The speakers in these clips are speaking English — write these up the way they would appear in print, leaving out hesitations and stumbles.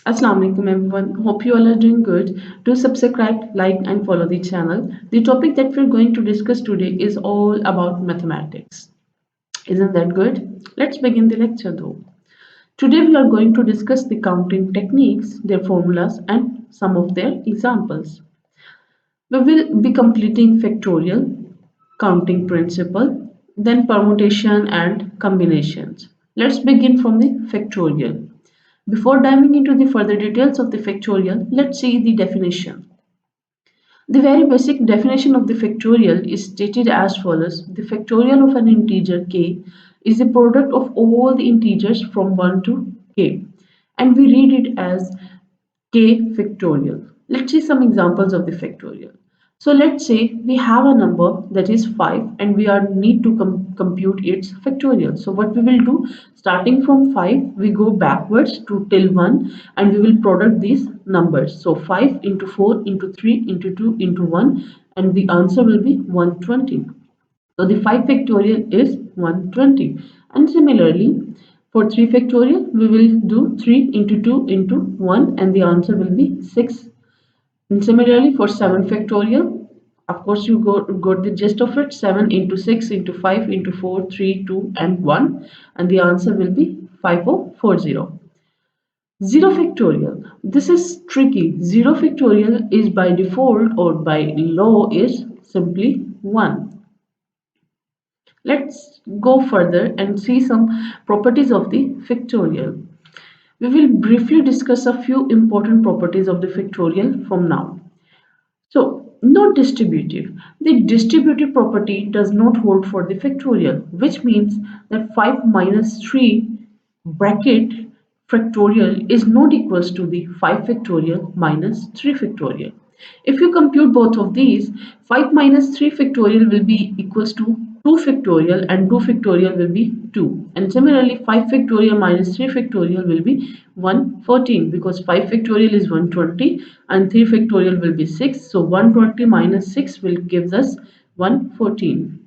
Assalamu alaikum everyone. Hope you all are doing good. Do subscribe, like and follow the channel. The topic that we're going to discuss today is all about mathematics. Isn't that good? Let's begin the lecture though. Today we are going to discuss the counting techniques, their formulas and some of their examples. We will be completing factorial, counting principle, then permutation and combinations. Let's begin from the factorial. Before diving into the further details of the factorial, let's see the definition. The very basic definition of the factorial is stated as follows. The factorial of an integer k is the product of all the integers from 1 to k, and we read it as k factorial. Let's see some examples of the factorial. So let's say we have a number that is 5 and we are need to compute its factorial. So what we will do, starting from 5 we go backwards to till 1 and we will product these numbers. So 5 into 4 into 3 into 2 into 1 and the answer will be 120. So the 5 factorial is 120. And similarly, for 3 factorial, we will do 3 into 2 into 1 and the answer will be 6. And similarly, for 7 factorial, of course, you got the gist of it. 7 into 6 into 5 into 4, 3, 2 and 1 and the answer will be 5040. 0 factorial. This is tricky. 0 factorial is by default or by law is simply 1. Let's go further and see some properties of the factorial. We will briefly discuss a few important properties of the factorial from now. So, not distributive. The distributive property does not hold for the factorial, which means that 5 minus 3 bracket factorial is not equals to the 5 factorial minus 3 factorial. If you compute both of these, 5 minus 3 factorial will be equals to 2 factorial and 2 factorial will be 2. And similarly, 5 factorial minus 3 factorial will be 114 because 5 factorial is 120 and 3 factorial will be 6. So 120 minus 6 will gives us 114.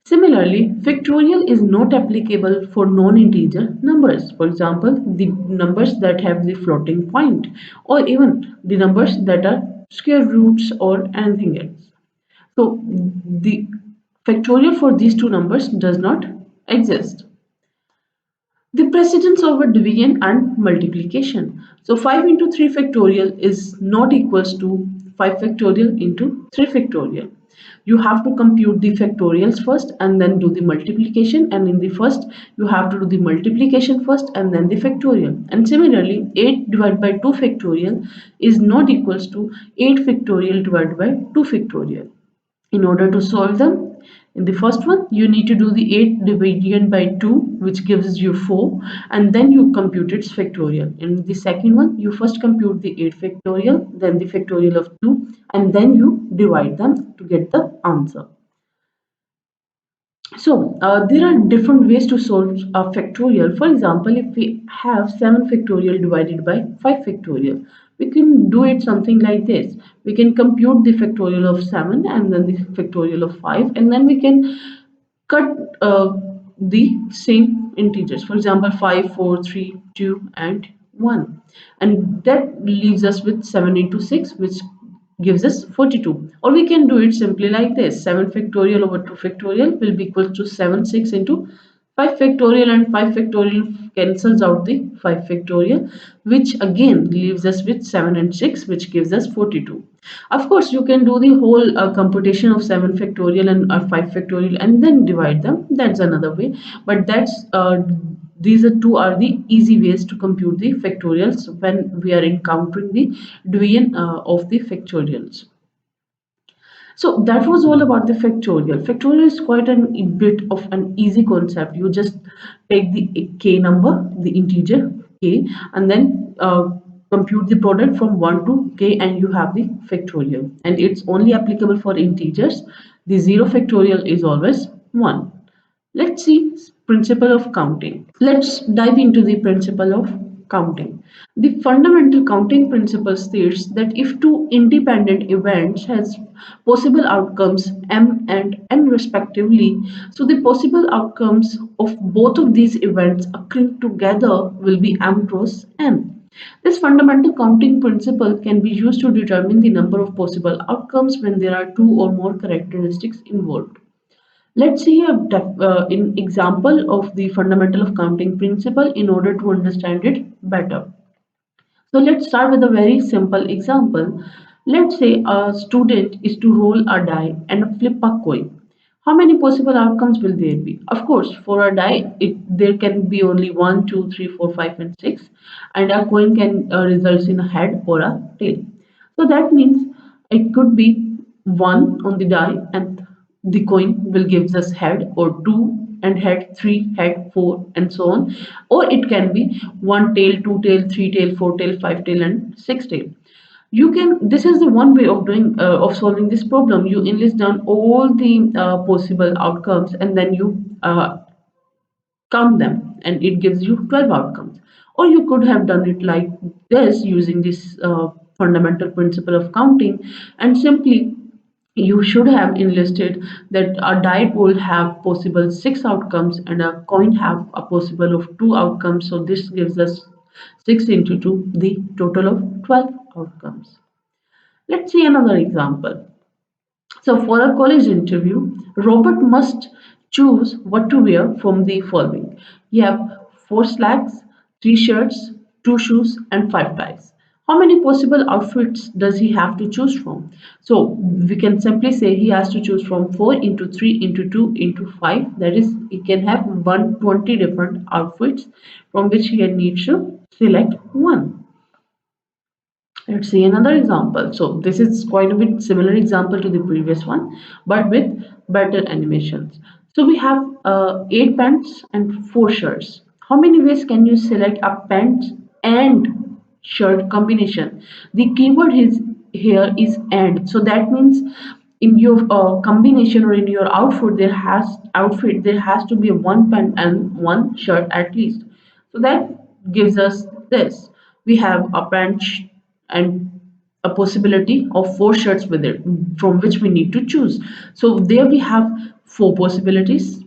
Similarly, factorial is not applicable for non-integer numbers. For example, the numbers that have the floating point or even the numbers that are square roots or anything else. So the factorial for these two numbers does not exist. The precedence over division and multiplication. So 5 into 3 factorial is not equals to 5 factorial into 3 factorial. You have to compute the factorials first and then do the multiplication, and in the first you have to do the multiplication first and then the factorial. And similarly, 8 divided by 2 factorial is not equals to 8 factorial divided by 2 factorial. In order to solve them, in the first one you need to do the 8 divided by 2 which gives you 4 and then you compute its factorial. In the second one you first compute the 8 factorial, then the factorial of 2 and then you divide them to get the answer. So there are different ways to solve a factorial. For example, if we have 7 factorial divided by 5 factorial, we can do it something like this. We can compute the factorial of 7 and then the factorial of 5 and then we can cut the same integers. For example, 5, 4, 3, 2 and 1. And that leaves us with 7 into 6 which gives us 42. Or we can do it simply like this. 7 factorial over 2 factorial will be equal to 7 6 into 5 factorial and 5 factorial cancels out the 5 factorial which again leaves us with 7 and 6 which gives us 42. Of course, you can do the whole computation of 7 factorial and 5 factorial and then divide them. That's another way. But these are the easy ways to compute the factorials when we are encountering the division of the factorials. So that was all about the factorial. Factorial is quite a bit of an easy concept. You just take the k number, the integer k, and then compute the product from 1 to k and you have the factorial. And it's only applicable for integers. The 0 factorial is always 1. Let's see principle of counting. Let's dive into the principle of counting. The fundamental counting principle states that if two independent events has possible outcomes m and n respectively, so the possible outcomes of both of these events occurring together will be m cross n. This fundamental counting principle can be used to determine the number of possible outcomes when there are two or more characteristics involved. Let's see an example of the fundamental of counting principle in order to understand it better. So let's start with a very simple example. Let's say a student is to roll a die and flip a coin. How many possible outcomes will there be? Of course, for a die, there can be only 1, 2, 3, 4, 5, and 6, and a coin can result in a head or a tail. So that means it could be 1 on the die and the coin will give us head, or 2 and head, 3 head, 4, and so on. Or it can be 1 tail, 2 tail, 3 tail, 4 tail, 5 tail, and 6 tail. You can, this is the one way of doing of solving this problem. You enlist down all the possible outcomes and then you count them, and it gives you 12 outcomes. Or you could have done it like this, using this fundamental principle of counting, and simply you should have enlisted that a die will have possible 6 outcomes and a coin have a possible of 2 outcomes. So this gives us 6 into 2, the total of 12 outcomes. Let's see another example. So for a college interview, Robert must choose what to wear from the following. You have 4 slacks, 3 shirts, 2 shoes, and 5 ties. How many possible outfits does he have to choose from? So we can simply say he has to choose from 4 into 3 into 2 into 5. That is, he can have 120 different outfits from which he needs to select one. Let's see another example. So this is quite a bit similar example to the previous one, but with better animations. So we have 8 pants and 4 shirts. How many ways can you select a pant and shirt combination? The keyword is here is and. So that means in your combination or in your outfit there has to be a one pant and one shirt at least. So that gives us this. We have a pant and a possibility of 4 shirts with it from which we need to choose. So there we have 4 possibilities.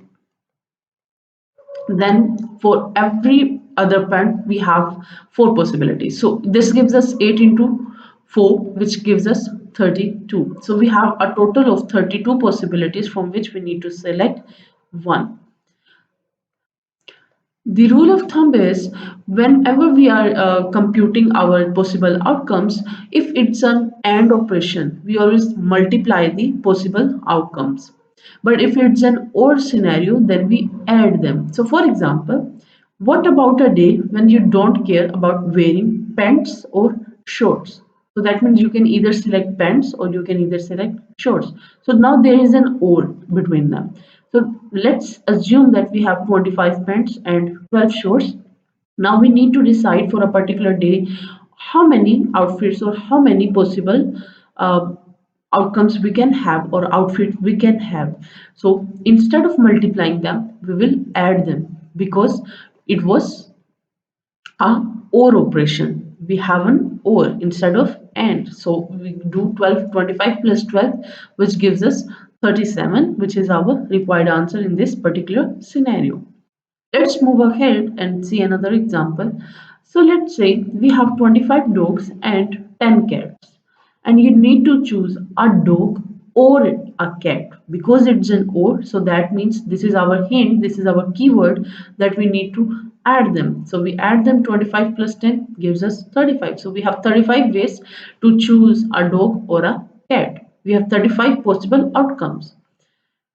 Then for every other pant we have 4 possibilities. So this gives us 8 into 4, which gives us 32. So we have a total of 32 possibilities from which we need to select one. The rule of thumb is, whenever we are computing our possible outcomes, if it's an AND operation, we always multiply the possible outcomes. But if it's an OR scenario, then we add them. So for example, what about a day when you don't care about wearing pants or shorts? So that means you can either select pants or you can either select shorts. So now there is an OR between them. So let's assume that we have 25 pants and 12 shorts. Now we need to decide for a particular day how many outfits or how many possible uh, outcomes we can have or outfits we can have. So instead of multiplying them, we will add them because it was a OR operation. We have an OR instead of AND. So we do 25 plus 12, which gives us 37, which is our required answer in this particular scenario. Let's move ahead and see another example. So let's say we have 25 dogs and 10 cats, and you need to choose a dog or a cat because it's an or. So that means this is our hint, this is our keyword that we need to add them. So we add them. 25 plus 10 gives us 35. So we have 35 ways to choose a dog or a cat. We have 35 possible outcomes.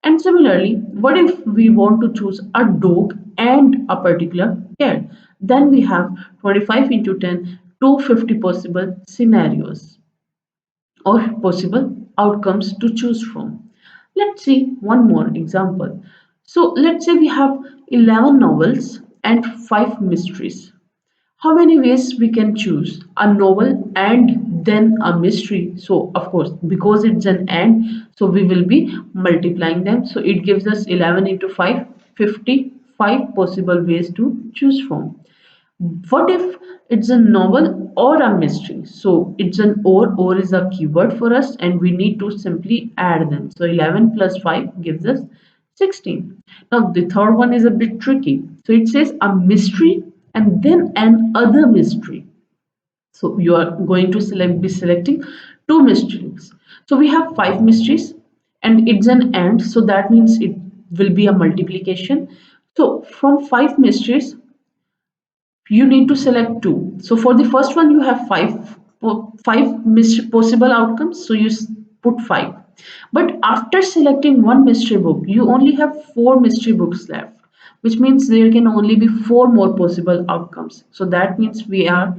And similarly, what if we want to choose a dog and a particular cat? Then we have 25 into 10, 250 possible scenarios or possible outcomes to choose from. Let's see one more example. So let's say we have 11 novels and 5 mysteries. How many ways we can choose a novel and then a mystery? So of course, because it's an and, so we will be multiplying them. So it gives us 11 into 5, 55 possible ways to choose from. What if it's a novel or a mystery? So it's an or is a keyword for us and we need to simply add them. So 11 plus 5 gives us 16. Now the third one is a bit tricky. So it says a mystery and then an other mystery. So you are going to be selecting two mysteries. So we have five mysteries and it's an AND, so that means it will be a multiplication. So from five mysteries, you need to select two. So for the first one, you have possible outcomes. So you put five. But after selecting one mystery book, you only have four mystery books left, which means there can only be four more possible outcomes. So that means we are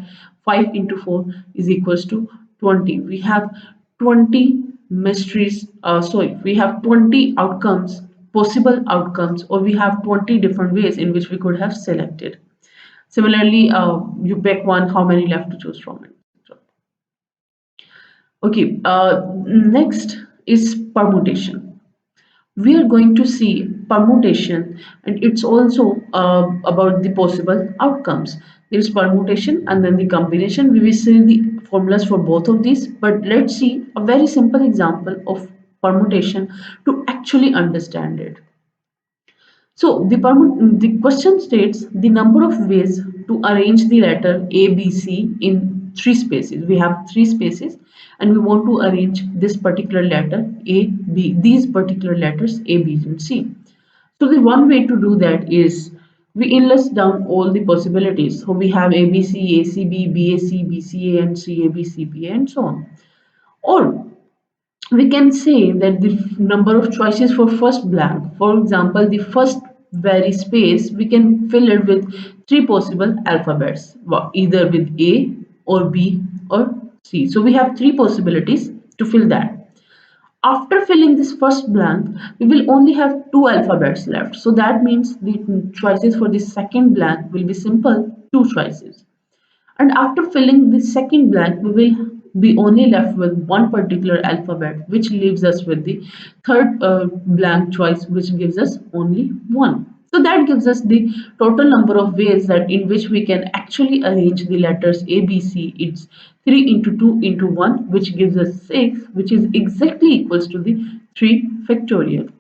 5 into 4 is equals to 20. We have 20 mysteries, sorry, we have 20 outcomes, possible outcomes, or we have 20 different ways in which we could have selected. Similarly, you pick one, how many left to choose from it. Okay, next is permutation. We are going to see permutation, and it's also about the possible outcomes. There is permutation and then the combination. We will see the formulas for both of these, but let's see a very simple example of permutation to actually understand it. So the question states the number of ways to arrange the letter A, B, C in three spaces. We have three spaces and we want to arrange this particular letter A, B, these particular letters A, B, and C. So the one way to do that is we enlist down all the possibilities. So we have ABC, ACB, BAC, BCA, and CAB, CPA, and so on. Or we can say that the number of choices for first blank, for example, the first very space, we can fill it with three possible alphabets, either with A or B or C. So we have three possibilities to fill that. After filling this first blank, we will only have two alphabets left. So that means the choices for the second blank will be simple, two choices. And after filling the second blank, we will be only left with one particular alphabet, which leaves us with the third blank choice, which gives us only one. So that gives us the total number of ways that in which we can actually arrange the letters A, B, C. It's 3 into 2 into 1, which gives us 6, which is exactly equals to the 3 factorial.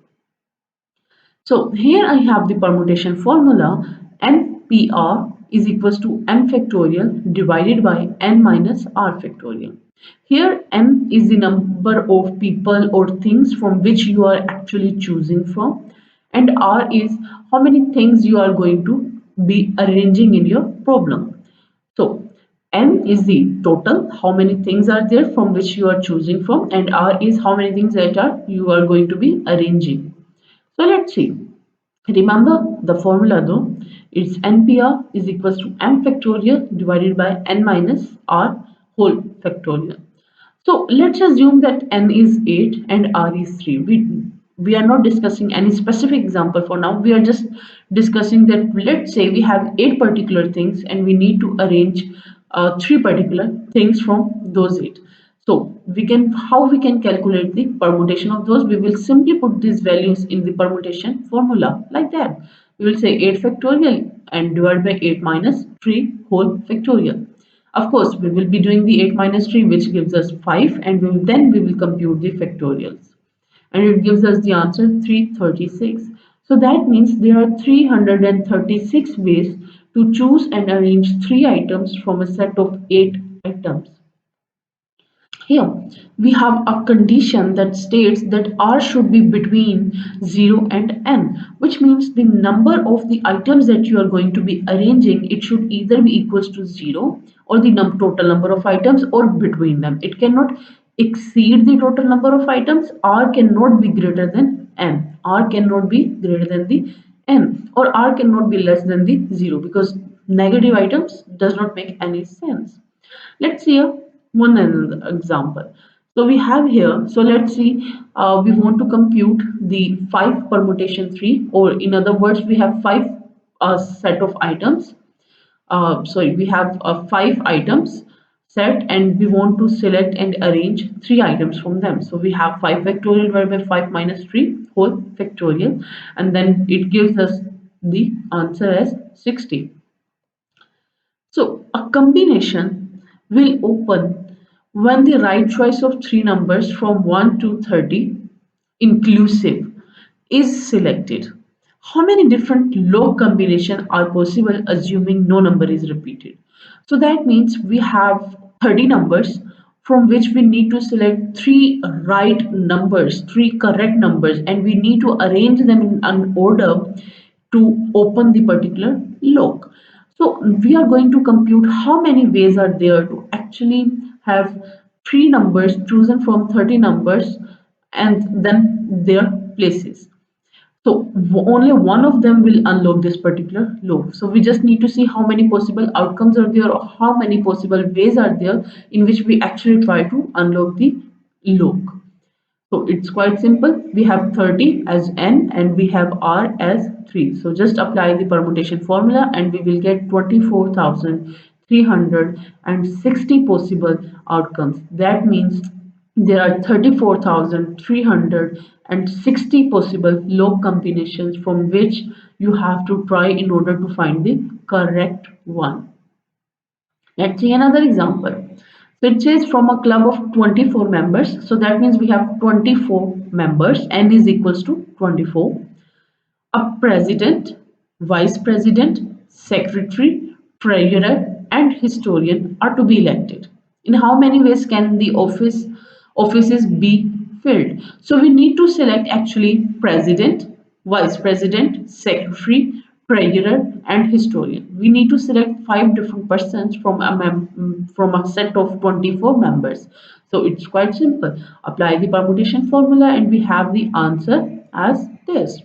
So here I have the permutation formula. NPR is equals to n factorial divided by n minus r factorial. Here n is the number of people or things from which you are actually choosing from, and r is how many things you are going to be arranging in your problem. So n is the total, how many things are there from which you are choosing from, and r is how many things that are you are going to be arranging. So let's see. Remember the formula though, it's NPR is equals to m factorial divided by n minus r whole factorial. So let's assume that n is 8 and r is 3. We are not discussing any specific example for now. We are just discussing that let's say we have 8 particular things and we need to arrange 3 particular things from those 8. So we can how we can calculate the permutation of those. We will simply put these values in the permutation formula like that. We will say 8 factorial and divide by 8 minus 3 whole factorial. Of course, we will be doing the 8 minus 3, which gives us 5, and then we will compute the factorials. And it gives us the answer 336. So that means there are 336 ways to choose and arrange 3 items from a set of 8 items. Here we have a condition that states that R should be between 0 and n, which means the number of the items that you are going to be arranging, it should either be equals to 0 or the total number of items or between them. It cannot exceed the total number of items. R cannot be greater than n. R cannot be greater than the n, or R cannot be less than the 0, because negative items does not make any sense. Let's see one another example. So we have here, so let's see, we want to compute the 5 permutation 3, or in other words, we have 5 set of items. Sorry, we have 5 items set and we want to select and arrange 3 items from them. So we have 5 factorial divided by 5 minus 3 whole factorial, and then it gives us the answer as 60. So a combination will open when the right choice of three numbers from 1 to 30 inclusive is selected. How many different log combinations are possible assuming no number is repeated? So that means we have 30 numbers from which we need to select three right numbers, three correct numbers, and we need to arrange them in an order to open the particular lock. So we are going to compute how many ways are there to actually have three numbers chosen from 30 numbers and then their places. So only one of them will unlock this particular loop. So we just need to see how many possible outcomes are there or how many possible ways are there in which we actually try to unlock the loop. So it's quite simple. We have 30 as n and we have r as 3. So just apply the permutation formula and we will get 24,360 possible outcomes. That means there are 34,360 possible log combinations from which you have to try in order to find the correct one. Let's see another example. So it says from a club of 24 members. So that means we have 24 members. N is equals to 24. A president, vice president, secretary, treasurer, and historian are to be elected. In how many ways can the offices be filled? So we need to select actually president, vice president, secretary, treasurer, and historian. We need to select five different persons from from a set of 24 members. So it's quite simple. Apply the permutation formula and we have the answer as this.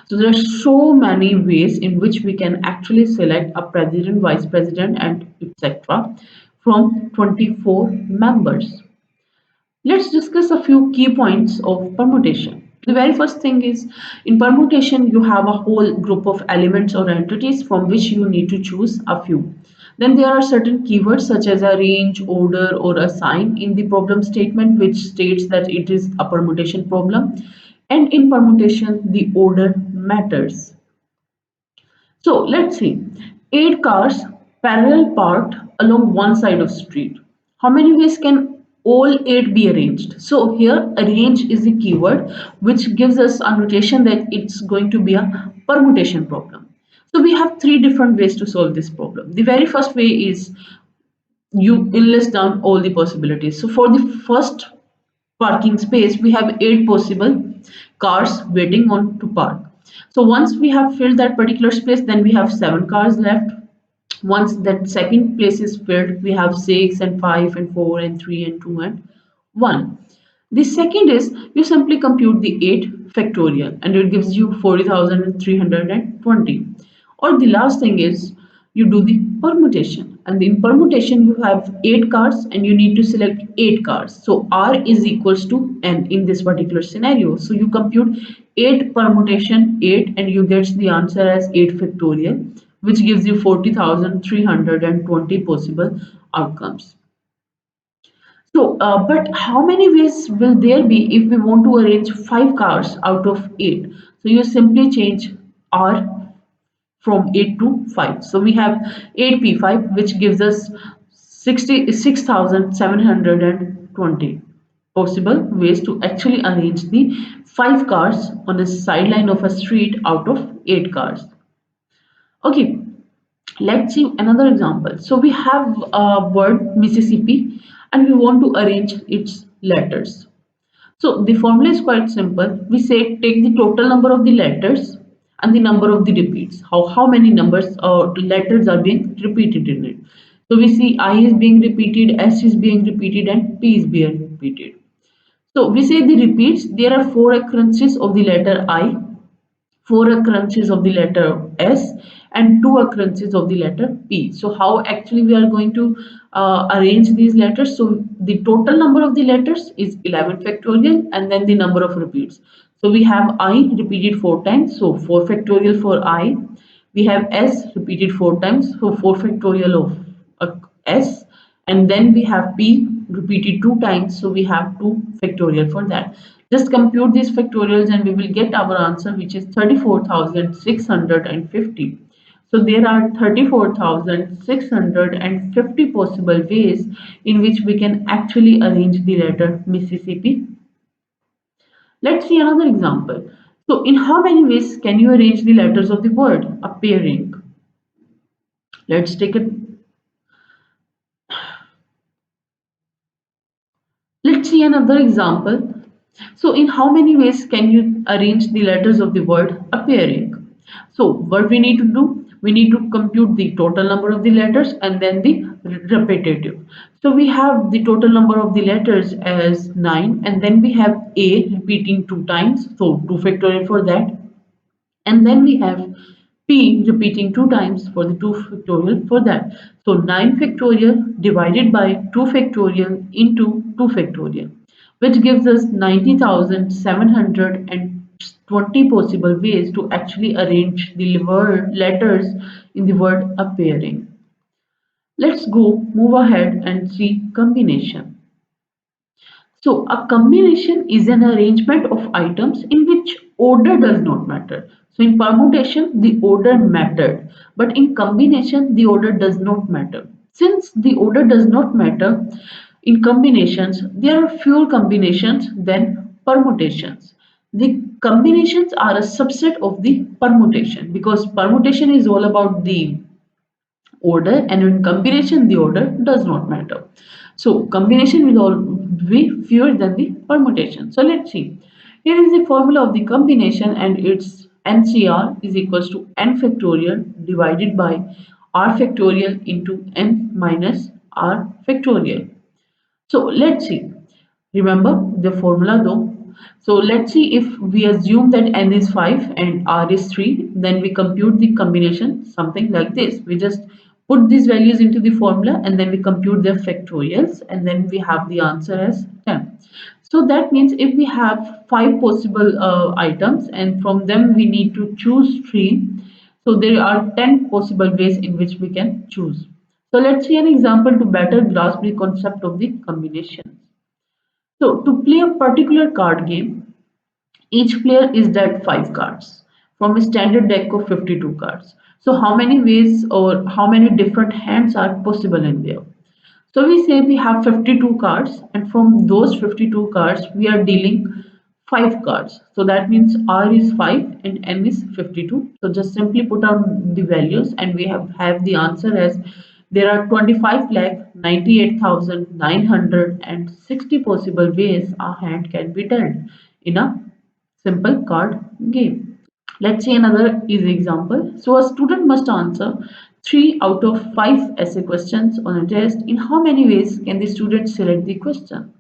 So there are so many ways in which we can actually select a president, vice president, and etc. from 24 members. Let's discuss a few key points of permutation. The very first thing is in permutation, you have a whole group of elements or entities from which you need to choose a few. Then there are certain keywords such as a range, order, or a sign in the problem statement, which states that it is a permutation problem. And in permutation, the order matters. So let's see. 8 cars parallel parked along one side of street. How many ways can all 8 be arranged? So here arrange is the keyword which gives us a notation that it's going to be a permutation problem. So we have three different ways to solve this problem. The very first way is you enlist down all the possibilities. So for the first parking space, we have 8 possible cars waiting on to park. So once we have filled that particular space, then we have 7 cars left. Once that second place is filled, we have 6 and 5 and 4 and 3 and 2 and 1. The second is you simply compute the 8 factorial and it gives you 40,320. Or the last thing is you do the permutation, and in permutation you have 8 cars and you need to select 8 cars. So R is equals to N in this particular scenario. So you compute 8 permutation 8 and you get the answer as 8 factorial, which gives you 40,320 possible outcomes. So, but how many ways will there be if we want to arrange 5 cars out of 8? So you simply change R from 8 to 5. So we have 8p5 which gives us 66,720 possible ways to actually arrange the 5 cars on the sideline of a street out of 8 cars. Okay, let's see another example. So we have a word Mississippi and we want to arrange its letters. So the formula is quite simple. We say take the total number of the letters and the number of the repeats. How many numbers or letters are being repeated in it. So we see I is being repeated, S is being repeated, and P is being repeated. So we say the repeats. There are 4 occurrences of the letter I, 4 occurrences of the letter S, and 2 occurrences of the letter P. So how actually we are going to arrange these letters? So the total number of the letters is 11 factorial and then the number of repeats. So we have I repeated 4 times, so 4 factorial for I. We have S repeated 4 times, so 4 factorial of S, and then we have P repeated 2 times, so we have 2 factorial for that. Just compute these factorials and we will get our answer, which is 34,650. So there are 34,650 possible ways in which we can actually arrange the letter Mississippi. Let's see another example. So in how many ways can you arrange the letters of the word appearing? Let's take it. Let's see another example. So, in how many ways can you arrange the letters of the word appearing? So, what we need to do? We need to compute the total number of the letters and then the repetitive. So, we have the total number of the letters as 9, and then we have A repeating 2 times, so 2 factorial for that, and then we have p repeating 2 times for the 2 factorial for that. So 9 factorial divided by 2 factorial into 2 factorial, which gives us 90,720 possible ways to actually arrange the word letters in the word appearing. Let's go move ahead and see combination. So a combination is an arrangement of items in which order does not matter. So in permutation, the order mattered, but in combination, the order does not matter. Since the order does not matter in combinations, there are fewer combinations than permutations. The combinations are a subset of the permutation because permutation is all about the order, and in combination the order does not matter. So combination will all be fewer than the permutation. So let's see. Here is the formula of the combination, and its NCR is equals to n factorial divided by r factorial into n minus r factorial. So let's see. Remember the formula though. So let's see, if we assume that n is 5 and r is 3, then we compute the combination something like this. We just put these values into the formula and then we compute their factorials, and then we have the answer as 10. So that means if we have 5 possible items and from them we need to choose 3, so there are 10 possible ways in which we can choose. So let's see an example to better grasp the concept of the combinations. So to play a particular card game, each player is dealt 5 cards from a standard deck of 52 cards. So how many ways or how many different hands are possible in there? So we say we have 52 cards, and from those 52 cards we are dealing 5 cards. So that means R is 5 and N is 52. So just simply put out the values and we have the answer as there are 25,98,960 possible ways a hand can be dealt in a simple card game. Let's see another easy example. So a student must answer 3 out of 5 essay questions on a test. In how many ways can the student select the question?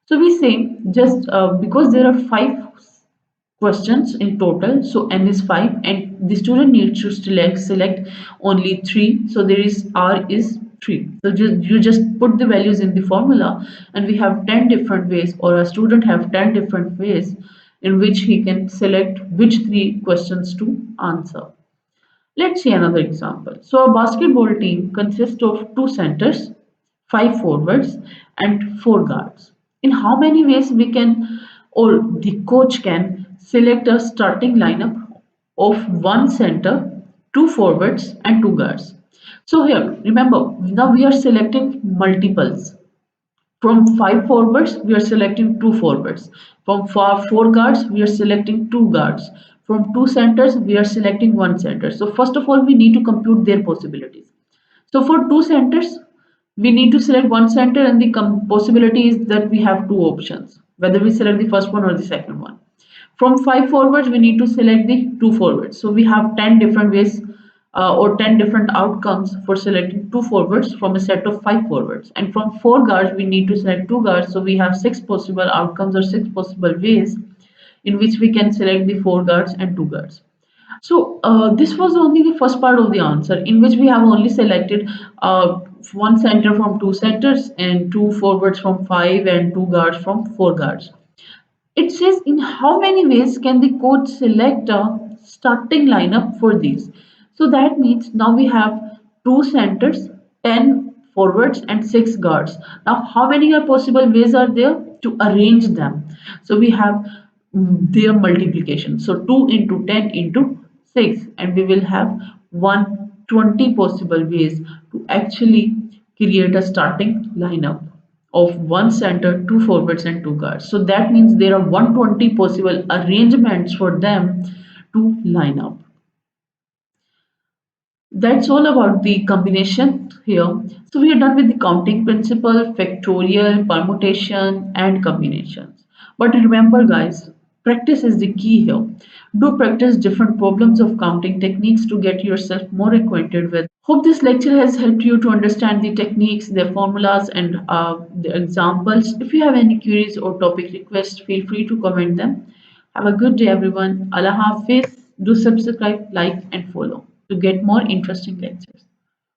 So we say just because there are 5 questions in total, so n is 5 and the student needs to select only 3, so there is r is 3. So you just put the values in the formula and we have 10 different ways, or a student have 10 different ways in which he can select which 3 questions to answer. Let's see another example. So a basketball team consists of 2 centers, 5 forwards and 4 guards. In how many ways we can, or the coach can select a starting lineup of 1 center, 2 forwards and 2 guards. So here, remember, now we are selecting multiples. From 5 forwards, we are selecting 2 forwards. From 4 guards, we are selecting 2 guards. From 2 centers, we are selecting 1 center. So first of all, we need to compute their possibilities. So for 2 centers, we need to select 1 center, and the possibility is that we have 2 options, whether we select the first one or the second one. From 5 forwards, we need to select the 2 forwards. So we have 10 different ways or 10 different outcomes for selecting 2 forwards from a set of 5 forwards. And from 4 guards, we need to select 2 guards. So we have 6 possible outcomes or 6 possible ways in which we can select the 4 guards and 2 guards. So this was only the first part of the answer, in which we have only selected 1 center from 2 centers and 2 forwards from 5 and 2 guards from 4 guards. It says in how many ways can the coach select a starting lineup for these. So that means now we have 2 centers, 10 forwards and 6 guards. Now how many are possible ways are there to arrange them? So we have their multiplication. So 2 into 10 into 6, and we will have 120 possible ways to actually create a starting lineup of 1 center, 2 forwards and 2 guards. So that means there are 120 possible arrangements for them to line up. That's all about the combination here. So we are done with the counting principle, factorial, permutation, and combinations. But remember guys, practice is the key here. Do practice different problems of counting techniques to get yourself more acquainted with. Hope this lecture has helped you to understand the techniques, their formulas, and the examples. If you have any queries or topic requests, feel free to comment them. Have a good day, everyone. Allah Hafiz. Do subscribe, like, and follow to get more interesting lectures.